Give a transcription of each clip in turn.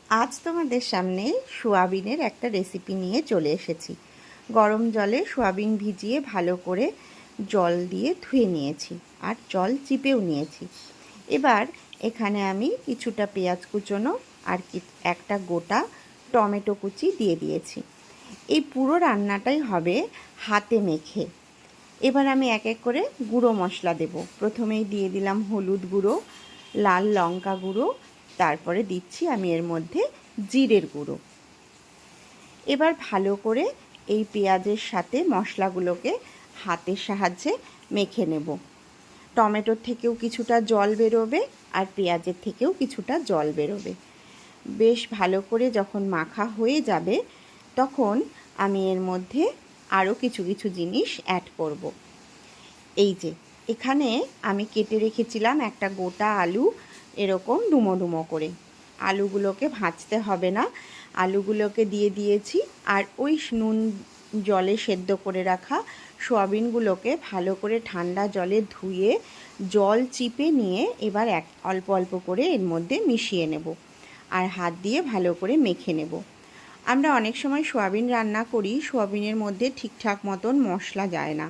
আজ তোমাদের সামনে সোয়াবিনের একটা রেসিপি নিয়ে চলে এসেছি। গরম জলে সোয়াবিন ভিজিয়ে ভালো করে জল দিয়ে ধুয়ে নিয়েছি আর জল চিপেও নিয়েছি। এবার এখানে আমি কিছুটা পেঁয়াজ কুচোনো আর একটা গোটা টমেটো কুচি দিয়ে দিয়েছি। এই পুরো রান্নাটাই হবে হাতে মেখে। এবার আমি এক এক করে গুঁড়ো মশলা দেব। প্রথমেই দিয়ে দিলাম হলুদ গুঁড়ো, লাল লঙ্কা গুঁড়ো, তারপরে দিচ্ছি আমি এর মধ্যে জিরের গুঁড়ো। এবার ভালো করে এই পেঁয়াজের সাথে মশলাগুলোকে হাতের সাহায্যে মেখে নেব। টমেটোর থেকেও কিছুটা জল বেরোবে আর পেঁয়াজের থেকেও কিছুটা জল বেরোবে। বেশ ভালো করে যখন মাখা হয়ে যাবে তখন আমি এর মধ্যে আরও কিছু কিছু জিনিস অ্যাড করব। এই যে এখানে আমি কেটে রেখেছিলাম একটা গোটা আলু, এরকম ডুমো ডুমো করে। আলুগুলোকে ভাজতে হবে না, আলুগুলোকে দিয়ে দিয়েছি। আর ওই নুন জলে সেদ্ধ করে রাখা সোয়াবিনগুলোকে ভালো করে ঠান্ডা জলে ধুয়ে জল চিপে নিয়ে এবার অল্প অল্প করে এর মধ্যে মিশিয়ে নেব আর হাত দিয়ে ভালো করে মেখে নেব। আমরা অনেক সময় সোয়াবিন রান্না করি, সোয়াবিনের মধ্যে ঠিকঠাক মতন মশলা যায় না,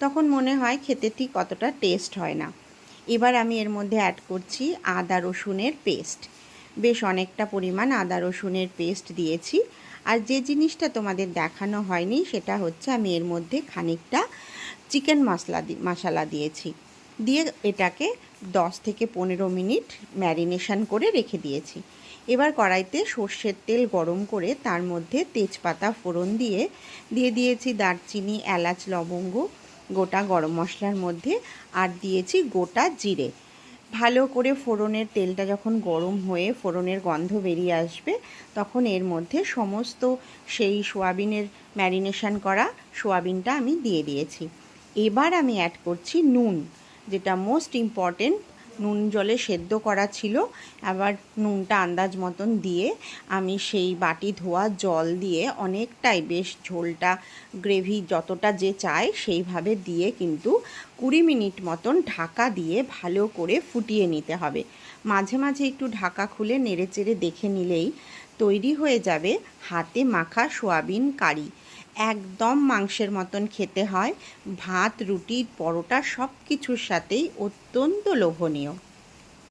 তখন মনে হয় খেতে ঠিক অতটা টেস্ট হয় না। এবার আমি এর মধ্যে অ্যাড করছি আদা রসুনের পেস্ট। বেশ অনেকটা পরিমাণ আদা রসুনের পেস্ট দিয়েছি। আর যে জিনিসটা তোমাদের দেখানো হয়নি সেটা হচ্ছে আমি এর মধ্যে খানিকটা চিকেন মশলা দিয়েছি। দিয়ে এটাকে 10 থেকে 15 মিনিট ম্যারিনেশন করে রেখে দিয়েছি। এবার কড়াইতে সর্ষের তেল গরম করে তার মধ্যে তেজপাতা ফোড়ন দিয়ে দিয়েছি দারচিনি, এলাচ, লবঙ্গ, গোটা গরম মশলার মধ্যে আর দিয়েছি গোটা জিরে। ভালো করে ফোড়নের তেলটা যখন গরম হয়ে ফোড়নের গন্ধ বেরিয়ে আসবে তখন এর মধ্যে সমস্ত সেই সোয়াবিনের ম্যারিনেশন করা সোয়াবিনটা আমি দিয়ে দিয়েছি। এবার আমি অ্যাড করছি নুন, যেটা মোস্ট ইম্পর্টেন্ট। নুন জলে সেদ্ধ করা ছিল, আবার নুনটা আন্দাজ মতন দিয়ে আমি সেই বাটি ধোয়া জল দিয়ে অনেকটাই বেশ ঝোলটা গ্রেভি যতটা যে চায় সেইভাবে দিয়ে কিন্তু 20 মিনিট মতন ঢাকা দিয়ে ভালো করে ফুটিয়ে নিতে হবে। মাঝে মাঝে একটু ঢাকা খুলে নেড়েচেড়ে দেখে নিলেই তৈরি হয়ে যাবে হাতে মাখা সোয়াবিন কারি। একদম মাংসের মতন খেতে হয়, ভাত, রুটি, পরোটা সব কিছুর সাথেই অত্যন্ত লোভনীয়।